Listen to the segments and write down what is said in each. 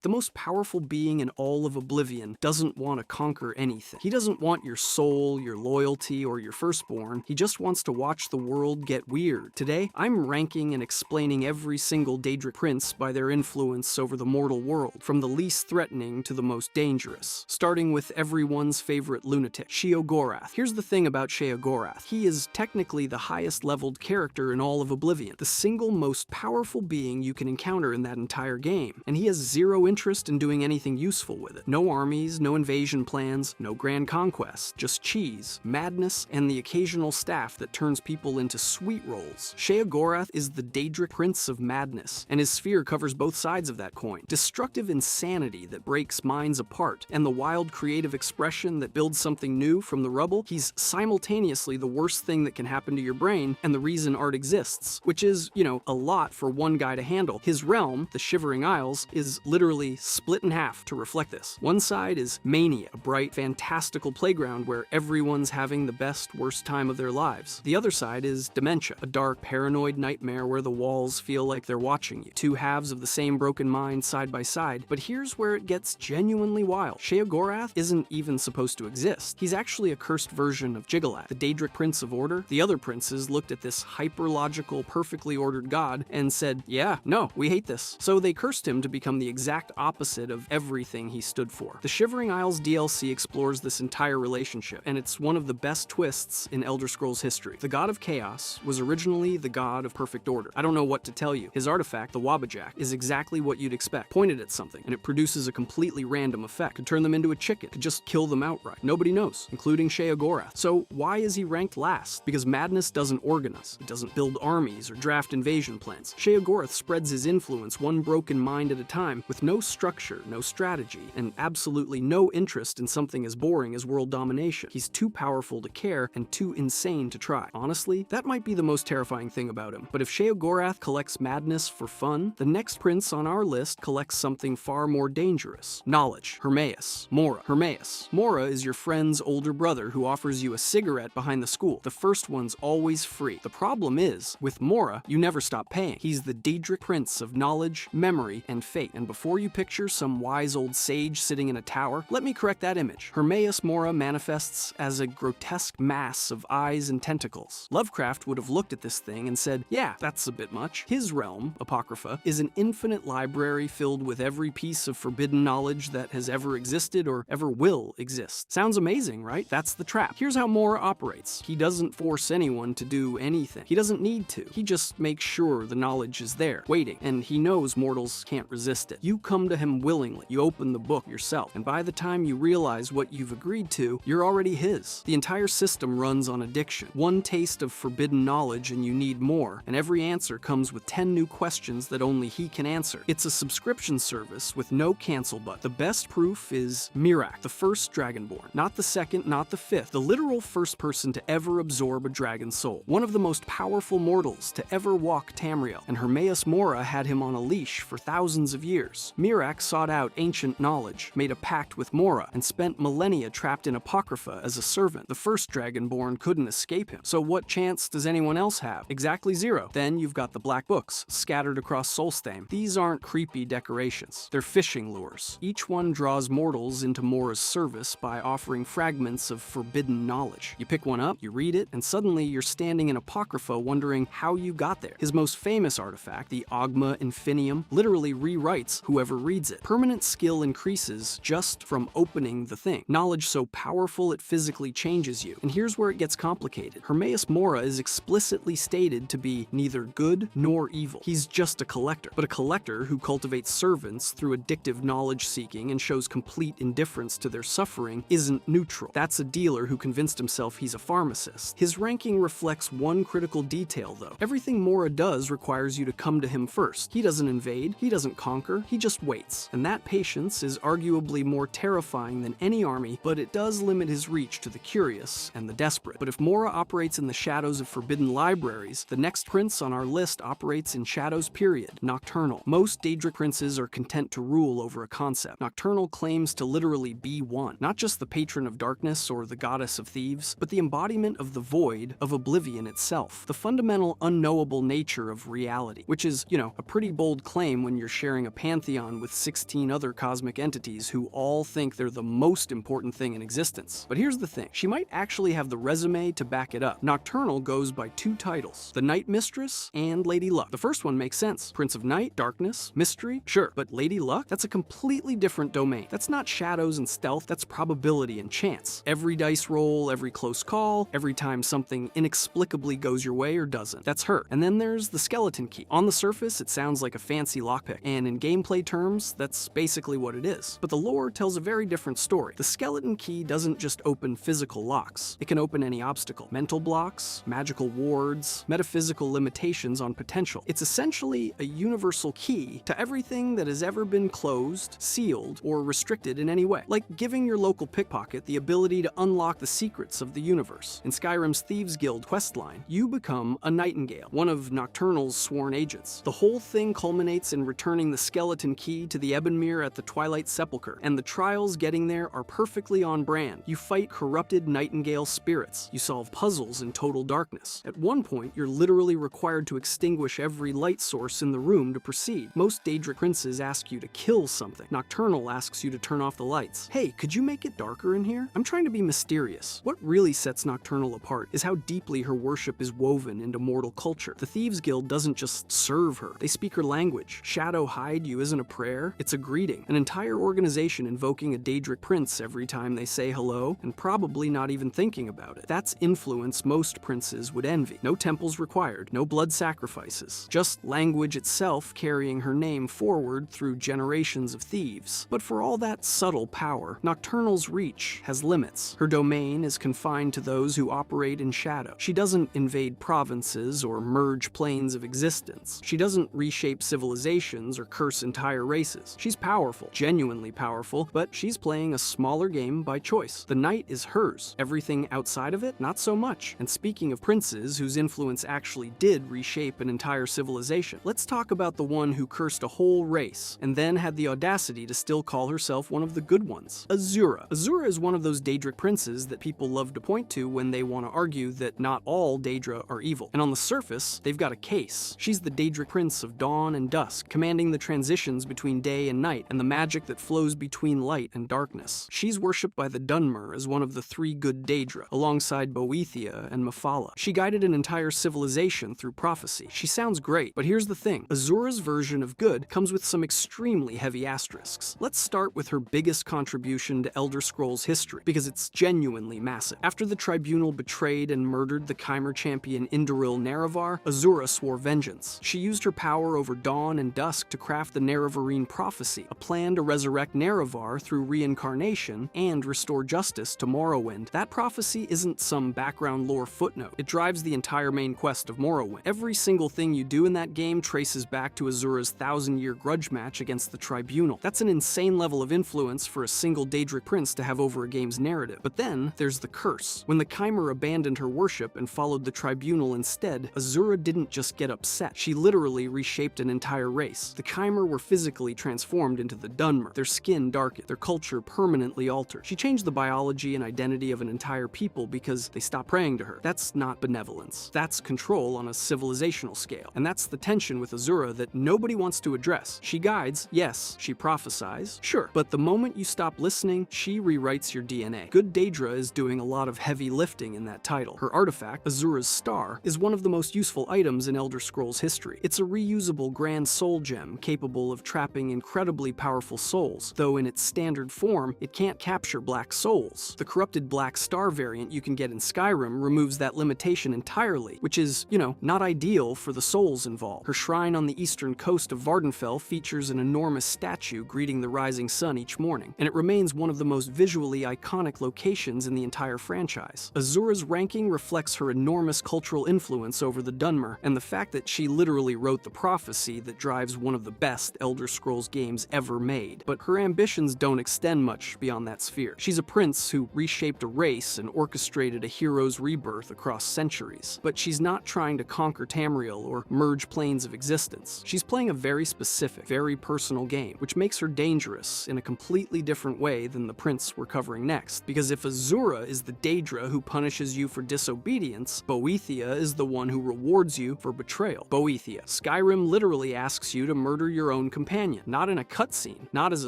The most powerful being in all of Oblivion doesn't want to conquer anything. He doesn't want your soul, your loyalty, or your firstborn. He just wants to watch the world get weird. Today, I'm ranking and explaining every single Daedric prince by their influence over the mortal world, from the least threatening to the most dangerous. Starting with everyone's favorite lunatic, Sheogorath. Here's the thing about Sheogorath. He is technically the highest leveled character in all of Oblivion, the single most powerful being you can encounter in that entire game, and he has zero interest in doing anything useful with it. No armies, no invasion plans, no grand conquest, just cheese, madness, and the occasional staff that turns people into sweet rolls. Sheogorath is the Daedric Prince of Madness, and his sphere covers both sides of that coin. Destructive insanity that breaks minds apart, and the wild creative expression that builds something new from the rubble. He's simultaneously the worst thing that can happen to your brain and the reason art exists, which is, a lot for one guy to handle. His realm, the Shivering Isles, is literally split in half to reflect this. One side is mania, a bright, fantastical playground where everyone's having the best, worst time of their lives. The other side is dementia, a dark, paranoid nightmare where the walls feel like they're watching you. Two halves of the same broken mind side by side, but here's where it gets genuinely wild. Sheogorath isn't even supposed to exist. He's actually a cursed version of Jigalath, the Daedric Prince of Order. The other princes looked at this hyper-logical, perfectly ordered god and said, yeah, no, we hate this. So they cursed him to become the exact opposite of everything he stood for. The Shivering Isles DLC explores this entire relationship, and it's one of the best twists in Elder Scrolls history. The God of Chaos was originally the God of Perfect Order. I don't know what to tell you. His artifact, the Wabbajack, is exactly what you'd expect. Pointed at something, and it produces a completely random effect. Could turn them into a chicken, could just kill them outright. Nobody knows, including Sheogorath. So why is he ranked last? Because madness doesn't organize. It doesn't build armies or draft invasion plans. Sheogorath spreads his influence one broken mind at a time with no structure, no strategy, and absolutely no interest in something as boring as world domination. He's too powerful to care and too insane to try. Honestly, that might be the most terrifying thing about him. But if Sheogorath collects madness for fun, the next prince on our list collects something far more dangerous. Knowledge. Hermaeus. Mora. Hermaeus. Mora is your friend's older brother who offers you a cigarette behind the school. The first one's always free. The problem is, with Mora, you never stop paying. He's the Daedric Prince of knowledge, memory, and fate. And before you picture some wise old sage sitting in a tower, let me correct that image. Hermaeus Mora manifests as a grotesque mass of eyes and tentacles. Lovecraft would have looked at this thing and said, yeah, that's a bit much. His realm, Apocrypha, is an infinite library filled with every piece of forbidden knowledge that has ever existed or ever will exist. Sounds amazing, right? That's the trap. Here's how Mora operates. He doesn't force anyone to do anything. He doesn't need to. He just makes sure the knowledge is there, waiting, and he knows mortals can't resist it. You come to him willingly. You open the book yourself, and by the time you realize what you've agreed to, you're already his. The entire system runs on addiction. One taste of forbidden knowledge and you need more, and every answer comes with 10 new questions that only he can answer. It's a subscription service with no cancel button. The best proof is Miraak, the first Dragonborn. Not the second, not the fifth, the literal first person to ever absorb a dragon soul. One of the most powerful mortals to ever walk Tamriel, and Hermaeus Mora had him on a leash for thousands of years. Miraak sought out ancient knowledge, made a pact with Mora, and spent millennia trapped in Apocrypha as a servant. The first Dragonborn couldn't escape him. So what chance does anyone else have? Exactly zero. Then you've got the Black Books, scattered across Solstheim. These aren't creepy decorations. They're fishing lures. Each one draws mortals into Mora's service by offering fragments of forbidden knowledge. You pick one up, you read it, and suddenly you're standing in Apocrypha wondering how you got there. His most famous artifact, the Ogma Infinium, literally rewrites whoever reads it. Permanent skill increases just from opening the thing. Knowledge so powerful it physically changes you. And here's where it gets complicated. Hermaeus Mora is explicitly stated to be neither good nor evil. He's just a collector. But a collector who cultivates servants through addictive knowledge seeking and shows complete indifference to their suffering isn't neutral. That's a dealer who convinced himself he's a pharmacist. His ranking reflects one critical detail, though. Everything Mora does requires you to come to him first. He doesn't invade, he doesn't conquer, he just waits. And that patience is arguably more terrifying than any army, but it does limit his reach to the curious and the desperate. But if Mora operates in the shadows of forbidden libraries, the next prince on our list operates in shadows period, Nocturnal. Most Daedric princes are content to rule over a concept. Nocturnal claims to literally be one, not just the patron of darkness or the goddess of thieves, but the embodiment of the void of oblivion itself, the fundamental unknowable nature of reality, which is, a pretty bold claim when you're sharing a pantheon on with 16 other cosmic entities who all think they're the most important thing in existence. But here's the thing, she might actually have the resume to back it up. Nocturnal goes by two titles, the Night Mistress and Lady Luck. The first one makes sense. Prince of Night, Darkness, Mystery, sure, but Lady Luck? That's a completely different domain. That's not shadows and stealth, that's probability and chance. Every dice roll, every close call, every time something inexplicably goes your way or doesn't. That's her. And then there's the skeleton key. On the surface, it sounds like a fancy lockpick, and in gameplay terms, that's basically what it is. But the lore tells a very different story. The skeleton key doesn't just open physical locks. It can open any obstacle. Mental blocks, magical wards, metaphysical limitations on potential. It's essentially a universal key to everything that has ever been closed, sealed, or restricted in any way. Like giving your local pickpocket the ability to unlock the secrets of the universe. In Skyrim's Thieves Guild questline, you become a Nightingale, one of Nocturnal's sworn agents. The whole thing culminates in returning the skeleton key to the Ebonmere at the Twilight Sepulchre, and the trials getting there are perfectly on brand. You fight corrupted Nightingale spirits. You solve puzzles in total darkness. At one point, you're literally required to extinguish every light source in the room to proceed. Most Daedric princes ask you to kill something. Nocturnal asks you to turn off the lights. Hey, could you make it darker in here? I'm trying to be mysterious. What really sets Nocturnal apart is how deeply her worship is woven into mortal culture. The Thieves Guild doesn't just serve her, they speak her language. Shadow hide you isn't a prayer, it's a greeting. An entire organization invoking a Daedric prince every time they say hello, and probably not even thinking about it. That's influence most princes would envy. No temples required, no blood sacrifices, just language itself carrying her name forward through generations of thieves. But for all that subtle power, Nocturnal's reach has limits. Her domain is confined to those who operate in shadow. She doesn't invade provinces or merge planes of existence. She doesn't reshape civilizations or curse entire races. She's powerful, genuinely powerful, but she's playing a smaller game by choice. The night is hers. Everything outside of it, not so much. And speaking of princes whose influence actually did reshape an entire civilization, let's talk about the one who cursed a whole race, and then had the audacity to still call herself one of the good ones. Azura. Azura is one of those Daedric princes that people love to point to when they want to argue that not all Daedra are evil. And on the surface, they've got a case. She's the Daedric prince of dawn and dusk, commanding the transitions between day and night, and the magic that flows between light and darkness. She's worshipped by the Dunmer as one of the three good Daedra, alongside Boethia and Mephala. She guided an entire civilization through prophecy. She sounds great, but here's the thing. Azura's version of good comes with some extremely heavy asterisks. Let's start with her biggest contribution to Elder Scrolls history, because it's genuinely massive. After the Tribunal betrayed and murdered the Chimer champion Indoril Nerevar, Azura swore vengeance. She used her power over dawn and dusk to craft the Nerevarine prophecy, a plan to resurrect Nerevar through reincarnation and restore justice to Morrowind. That prophecy isn't some background lore footnote. It drives the entire main quest of Morrowind. Every single thing you do in that game traces back to Azura's 1,000-year grudge match against the Tribunal. That's an insane level of influence for a single Daedric prince to have over a game's narrative. But then there's the curse. When the Chimer abandoned her worship and followed the Tribunal instead, Azura didn't just get upset. She literally reshaped an entire race. The Chimer were physically transformed into the Dunmer, their skin darkened, their culture permanently altered. She changed the biology and identity of an entire people because they stopped praying to her. That's not benevolence. That's control on a civilizational scale. And that's the tension with Azura that nobody wants to address. She guides, yes. She prophesies, sure. But the moment you stop listening, she rewrites your DNA. Good Daedra is doing a lot of heavy lifting in that title. Her artifact, Azura's Star, is one of the most useful items in Elder Scrolls history. It's a reusable grand soul gem capable of trapping incredibly powerful souls, though in its standard form, it can't capture black souls. The corrupted Black Star variant you can get in Skyrim removes that limitation entirely, which is, not ideal for the souls involved. Her shrine on the eastern coast of Vardenfell features an enormous statue greeting the rising sun each morning, and it remains one of the most visually iconic locations in the entire franchise. Azura's ranking reflects her enormous cultural influence over the Dunmer, and the fact that she literally wrote the prophecy that drives one of the best Elder Scrolls games ever made. But her ambitions don't extend much beyond that sphere. She's a prince who reshaped a race and orchestrated a hero's rebirth across centuries. But she's not trying to conquer Tamriel or merge planes of existence. She's playing a very specific, very personal game, which makes her dangerous in a completely different way than the prince we're covering next. Because if Azura is the Daedra who punishes you for disobedience, Boethia is the one who rewards you for betrayal. Boethia. Skyrim literally asks you to murder your own companion. companion, not in a cutscene, not as a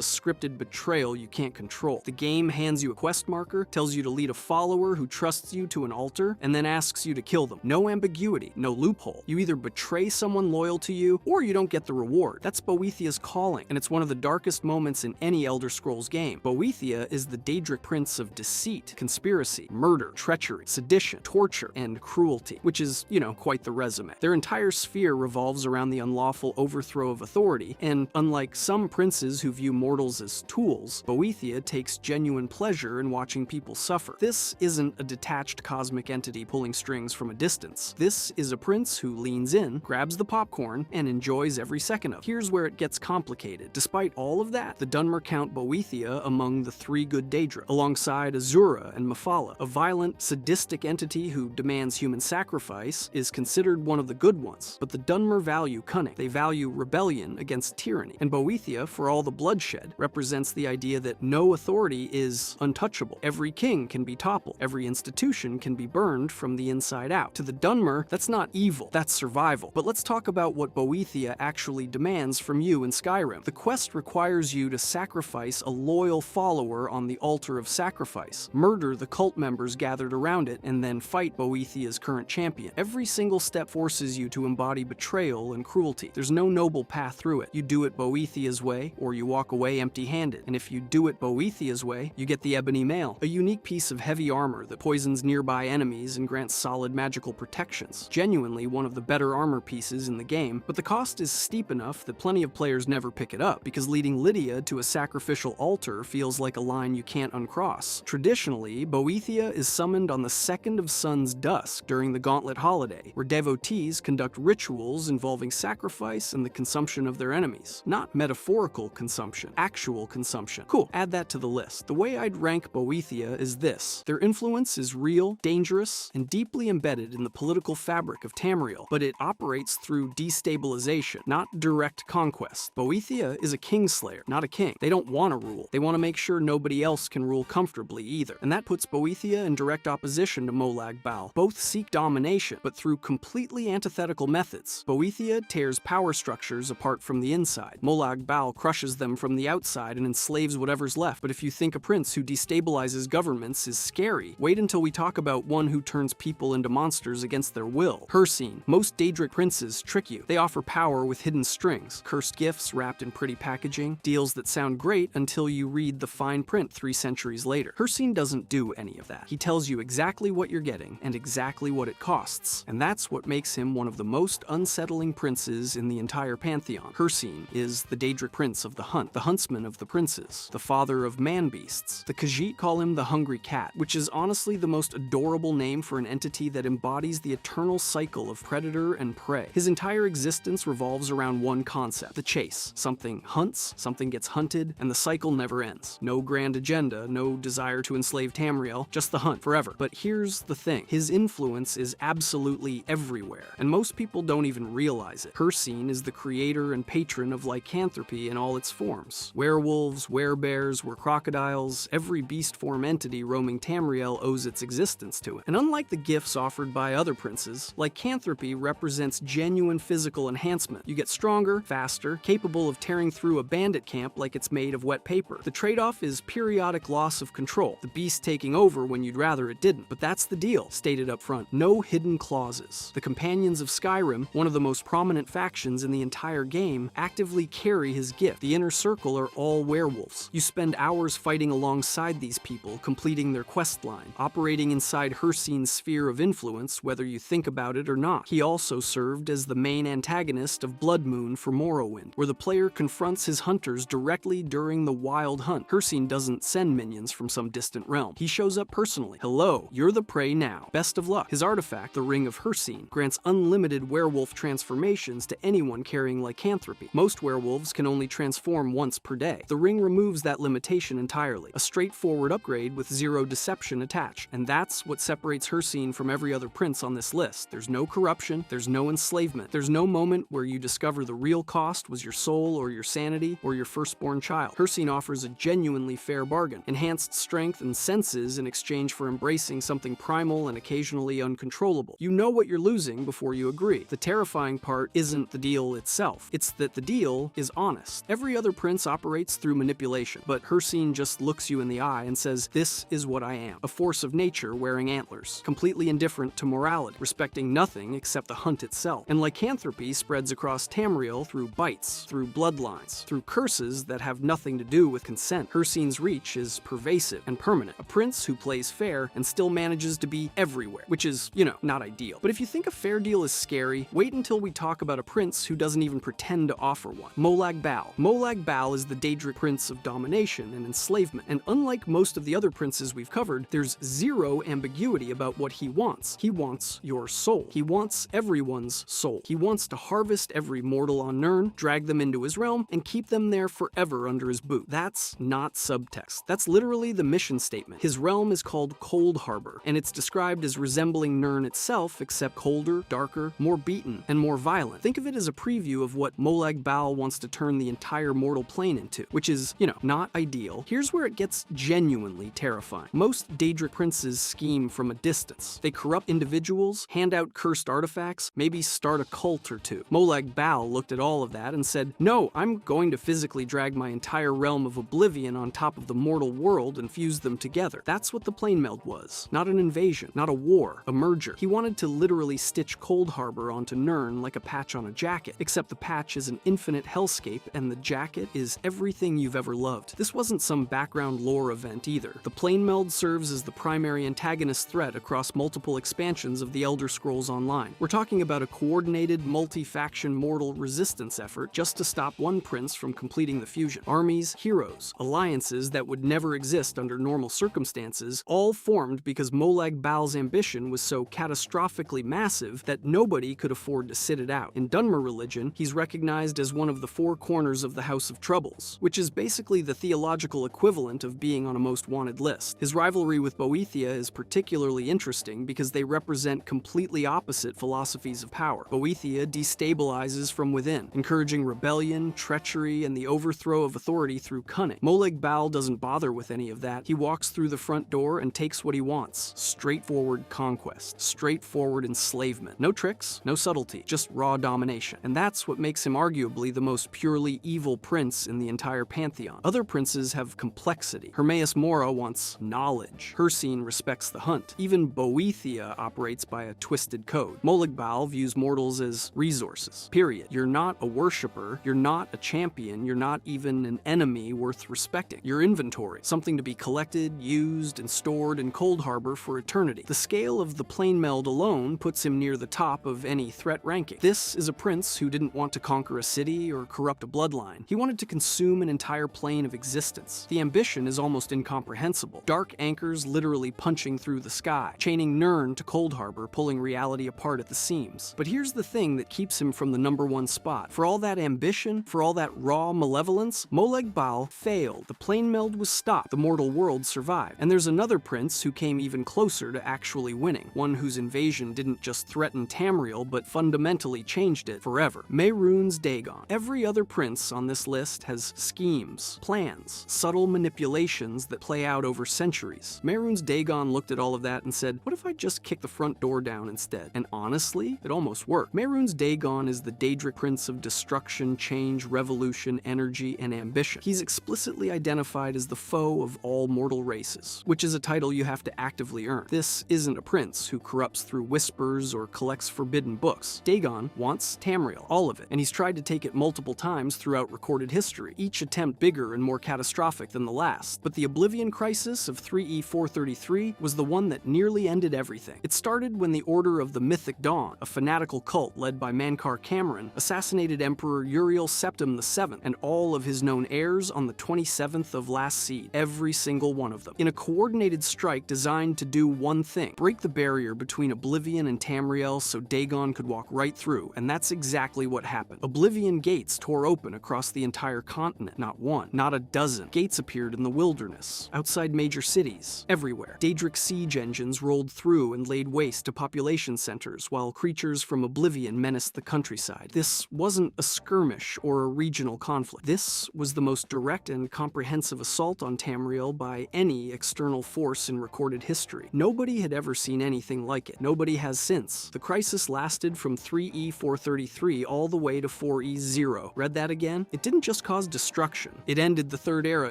scripted betrayal you can't control. The game hands you a quest marker, tells you to lead a follower who trusts you to an altar, and then asks you to kill them. No ambiguity, no loophole. You either betray someone loyal to you, or you don't get the reward. That's Boethiah's calling, and it's one of the darkest moments in any Elder Scrolls game. Boethiah is the Daedric prince of deceit, conspiracy, murder, treachery, sedition, torture, and cruelty, which is, quite the resume. Their entire sphere revolves around the unlawful overthrow of authority, and unlike some princes who view mortals as tools, Boethiah takes genuine pleasure in watching people suffer. This isn't a detached cosmic entity pulling strings from a distance. This is a prince who leans in, grabs the popcorn, and enjoys every second of it. Here's where it gets complicated. Despite all of that, the Dunmer count Boethiah among the three good Daedra, alongside Azura and Mephala. A violent, sadistic entity who demands human sacrifice is considered one of the good ones, but the Dunmer value cunning. They value rebellion against tyranny. And Boethiah, for all the bloodshed, represents the idea that no authority is untouchable. Every king can be toppled. Every institution can be burned from the inside out. To the Dunmer, that's not evil, that's survival. But let's talk about what Boethiah actually demands from you in Skyrim. The quest requires you to sacrifice a loyal follower on the altar of sacrifice, murder the cult members gathered around it, and then fight Boethiah's current champion. Every single step forces you to embody betrayal and cruelty. There's no noble path through it. You do it Boethiah's way, or you walk away empty-handed. And if you do it Boethiah's way, you get the Ebony Mail, a unique piece of heavy armor that poisons nearby enemies and grants solid magical protections. Genuinely one of the better armor pieces in the game, but the cost is steep enough that plenty of players never pick it up, because leading Lydia to a sacrificial altar feels like a line you can't uncross. Traditionally, Boethiah is summoned on the 2nd of sun's dusk during the Gauntlet holiday, where devotees conduct rituals involving sacrifice and the consumption of their enemies. Not metaphorical consumption, actual consumption. Cool, add that to the list. The way I'd rank Boethiah is this. Their influence is real, dangerous, and deeply embedded in the political fabric of Tamriel, but it operates through destabilization, not direct conquest. Boethiah is a kingslayer, not a king. They don't want to rule. They want to make sure nobody else can rule comfortably either. And that puts Boethiah in direct opposition to Molag Bal. Both seek domination, but through completely antithetical methods. Boethiah tears power structures apart from the inside. Molag Bal crushes them from the outside and enslaves whatever's left. But if you think a prince who destabilizes governments is scary, wait until we talk about one who turns people into monsters against their will. Hircine. Most Daedric princes trick you. They offer power with hidden strings, cursed gifts wrapped in pretty packaging, deals that sound great until you read the fine print 3 centuries later. Hircine doesn't do any of that. He tells you exactly what you're getting and exactly what it costs, and that's what makes him one of the most unsettling princes in the entire pantheon. Hircine is the Daedric prince of the hunt, the huntsman of the princes, the father of man-beasts. The Khajiit call him the hungry cat, which is honestly the most adorable name for an entity that embodies the eternal cycle of predator and prey. His entire existence revolves around one concept, the chase. Something hunts, something gets hunted, and the cycle never ends. No grand agenda, no desire to enslave Tamriel, just the hunt forever. But here's the thing, his influence is absolutely everywhere, and most people don't even realize it. Hircine is the creator and patron of lycanthropy in all its forms. Werewolves, werebears, were-crocodiles, every beast form entity roaming Tamriel owes its existence to it. And unlike the gifts offered by other princes, lycanthropy represents genuine physical enhancement. You get stronger, faster, capable of tearing through a bandit camp like it's made of wet paper. The trade-off is periodic loss of control, the beast taking over when you'd rather it didn't. But that's the deal, stated up front. No hidden clauses. The Companions of Skyrim, one of the most prominent factions in the entire game, actively carry his gift. The Inner Circle are all werewolves. You spend hours fighting alongside these people, completing their quest line, operating inside Hircine's sphere of influence, whether you think about it or not. He also served as the main antagonist of Blood Moon for Morrowind, where the player confronts his hunters directly during the wild hunt. Hircine doesn't send minions from some distant realm. He shows up personally. Hello, you're the prey now. Best of luck. His artifact, the Ring of Hircine, grants unlimited werewolf transformations to anyone carrying lycanthropy. Most werewolves can only transform once per day. The ring removes that limitation entirely. A straightforward upgrade with zero deception attached. And that's what separates Hircine from every other prince on this list. There's no corruption, there's no enslavement, there's no moment where you discover the real cost was your soul or your sanity or your firstborn child. Hircine offers a genuinely fair bargain, enhanced strength and senses in exchange for embracing something primal and occasionally uncontrollable. You know what you're losing before you agree. The terrifying part isn't the deal itself. It's that the deal Tamriel is honest. Every other prince operates through manipulation, but Hircine just looks you in the eye and says, "This is what I am, a force of nature wearing antlers, completely indifferent to morality, respecting nothing except the hunt itself." And lycanthropy spreads across Tamriel through bites, through bloodlines, through curses that have nothing to do with consent. Hircine's reach is pervasive and permanent, a prince who plays fair and still manages to be everywhere, which is, not ideal. But if you think a fair deal is scary, wait until we talk about a prince who doesn't even pretend to offer one. Molag Bal. Molag Bal is the Daedric prince of domination and enslavement, and unlike most of the other princes we've covered, there's zero ambiguity about what he wants. He wants your soul. He wants everyone's soul. He wants to harvest every mortal on Nirn, drag them into his realm, and keep them there forever under his boot. That's not subtext. That's literally the mission statement. His realm is called Cold Harbor, and it's described as resembling Nirn itself, except colder, darker, more beaten, and more violent. Think of it as a preview of what Molag Bal wants to turn the entire mortal plane into, which is, not ideal. Here's where it gets genuinely terrifying. Most Daedric princes scheme from a distance. They corrupt individuals, hand out cursed artifacts, maybe start a cult or two. Molag Bal looked at all of that and said, "No, I'm going to physically drag my entire realm of oblivion on top of the mortal world and fuse them together." That's what the plane meld was. Not an invasion, not a war, a merger. He wanted to literally stitch Cold Harbor onto Nirn like a patch on a jacket, except the patch is an infinite hellscape and the jacket is everything you've ever loved. This wasn't some background lore event either. The plane meld serves as the primary antagonist threat across multiple expansions of the Elder Scrolls Online. We're talking about a coordinated, multi-faction mortal resistance effort just to stop one prince from completing the fusion. Armies, heroes, alliances that would never exist under normal circumstances, all formed because Molag Bal's ambition was so catastrophically massive that nobody could afford to sit it out. In Dunmer religion, he's recognized as one of the four corners of the House of Troubles, which is basically the theological equivalent of being on a most wanted list. His rivalry with Boethia is particularly interesting because they represent completely opposite philosophies of power. Boethia destabilizes from within, encouraging rebellion, treachery, and the overthrow of authority through cunning. Molag Bal doesn't bother with any of that. He walks through the front door and takes what he wants. Straightforward conquest. Straightforward enslavement. No tricks, no subtlety, just raw domination. And that's what makes him arguably the most purely evil prince in the entire pantheon. Other princes have complexity. Hermaeus Mora wants knowledge. Hircine respects the hunt. Even Boethia operates by a twisted code. Molag Bal views mortals as resources. Period. You're not a worshipper, you're not a champion, you're not even an enemy worth respecting. You're inventory, something to be collected, used, and stored in Cold Harbor for eternity. The scale of the plane meld alone puts him near the top of any threat ranking. This is a prince who didn't want to conquer a city or corrupt a bloodline. He wanted to consume an entire plane of existence. The ambition is almost incomprehensible. Dark anchors literally punching through the sky, chaining Nirn to Cold Harbor, pulling reality apart at the seams. But here's the thing that keeps him from the #1 spot. For all that ambition, for all that raw malevolence, Molag Bal failed. The plane meld was stopped. The mortal world survived. And there's another prince who came even closer to actually winning. One whose invasion didn't just threaten Tamriel, but fundamentally changed it forever. Mehrunes Dagon. Every other prince on this list has schemes, plans, subtle manipulations that play out over centuries. Mehrunes Dagon looked at all of that and said, "What if I just kick the front door down instead?" And honestly, it almost worked. Mehrunes Dagon is the Daedric prince of destruction, change, revolution, energy, and ambition. He's explicitly identified as the foe of all mortal races, which is a title you have to actively earn. This isn't a prince who corrupts through whispers or collects forbidden books. Dagon wants Tamriel, all of it, and he's tried to take it multiple times throughout recorded history, each attempt bigger and more catastrophic than the last. But the Oblivion Crisis of 3E433 was the one that nearly ended everything. It started when the Order of the Mythic Dawn, a fanatical cult led by Mankar Cameron, assassinated Emperor Uriel Septim VII and all of his known heirs on the 27th of last seed, every single one of them, in a coordinated strike designed to do one thing: break the barrier between Oblivion and Tamriel so Dagon could walk right through, and that's exactly what happened. Oblivion gates tore open across the entire continent. Not one, not a dozen. Gates appeared in the wilderness, outside major cities, everywhere. Daedric siege engines rolled through and laid waste to population centers, while creatures from Oblivion menaced the countryside. This wasn't a skirmish or a regional conflict. This was the most direct and comprehensive assault on Tamriel by any external force in recorded history. Nobody had ever seen anything like it. Nobody has since. The crisis lasted from 3E433 all the way to 4E0 0. Read that again? It didn't just cause destruction. It ended the Third Era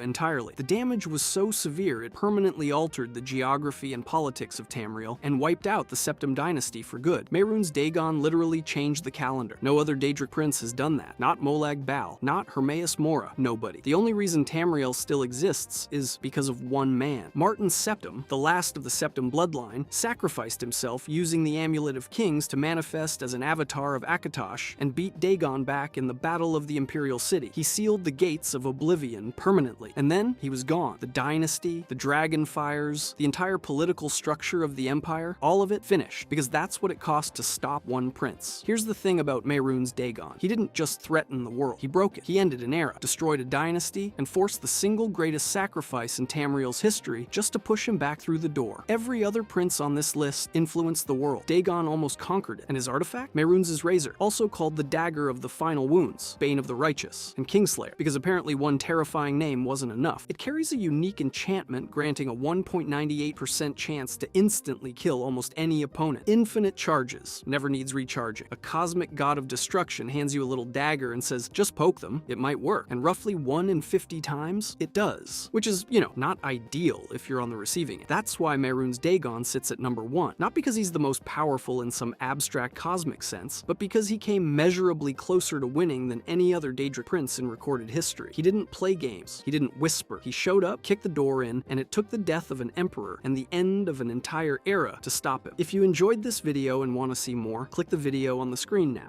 entirely. The damage was so severe it permanently altered the geography and politics of Tamriel and wiped out the Septim dynasty for good. Mehrunes Dagon literally changed the calendar. No other Daedric prince has done that. Not Molag Bal, not Hermaeus Mora, nobody. The only reason Tamriel still exists is because of one man. Martin Septim, the last of the Septim bloodline, sacrificed himself using the Amulet of Kings to manifest as an avatar of Akatosh and beat Dagon back in the Battle of the Imperial City. He sealed the gates of oblivion permanently, and then he was gone. The dynasty, the dragon fires, the entire political structure of the empire, all of it finished, because that's what it cost to stop one prince. Here's the thing about Mehrunes Dagon. He didn't just threaten the world, he broke it. He ended an era, destroyed a dynasty, and forced the single greatest sacrifice in Tamriel's history just to push him back through the door. Every other prince on this list influenced the world. Dagon almost conquered it, and his artifact? Mehrunes' razor, also called the Dagger of the Final Wounds, Bane of the Righteous, and Kingslayer, because apparently one terrifying name wasn't enough. It carries a unique enchantment granting a 1.98% chance to instantly kill almost any opponent. Infinite charges, never needs recharging. A cosmic god of destruction hands you a little dagger and says, just poke them, it might work. And roughly 1 in 50 times, it does. Which is, not ideal if you're on the receiving end. That's why Mehrunes Dagon sits at number 1. Not because he's the most powerful in some abstract cosmic sense, but because he came measurably closer to winning than any other Daedric prince in recorded history. He didn't play games. He didn't whisper. He showed up, kicked the door in, and it took the death of an emperor and the end of an entire era to stop him. If you enjoyed this video and want to see more, click the video on the screen now.